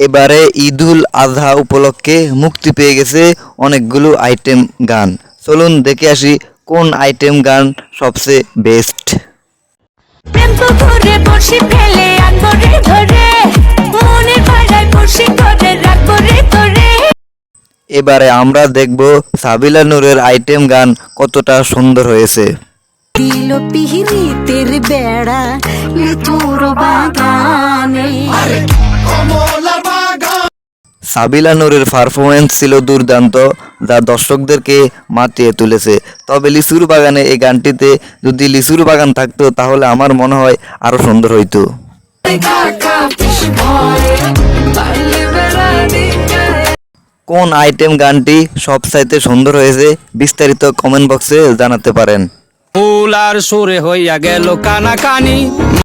এবারে ঈদুল আজহা উপলক্ষে মুক্তি পেয়ে গেছে অনেকগুলো আইটেম গান। চলুন দেখে আসি কোন আইটেম গান সবচেয়ে বেস্ট। প্রেম পুকুরে বসি ফেলে আনবো রে ধরে, মনের পাড়ায় বসি করে রাখবো রে তোরে। এবারে আমরা দেখব সাবিলা নূরের আইটেম গান কতটা সুন্দর হয়েছে। দিল পিহিরিতের বেড়া লিচুর বাগানে। সাবিলা নূরের পারফরমেন্স ছিল দুর্দান্ত, যা দর্শকদেরকে মাতিয়ে তুলেছে। তবে লিচুর বাগানে এই গানটিতে যদি লিচুর বাগান থাকতো তাহলে আমার মনে হয় আরো সুন্দর হইতো। কোন আইটেম গানটি সবচাইতে সুন্দর হয়েছে বিস্তারিত কমেন্ট বক্সে জানাতে পারেন। ফুল আর সুরে হইয়া গেল কানাকানি।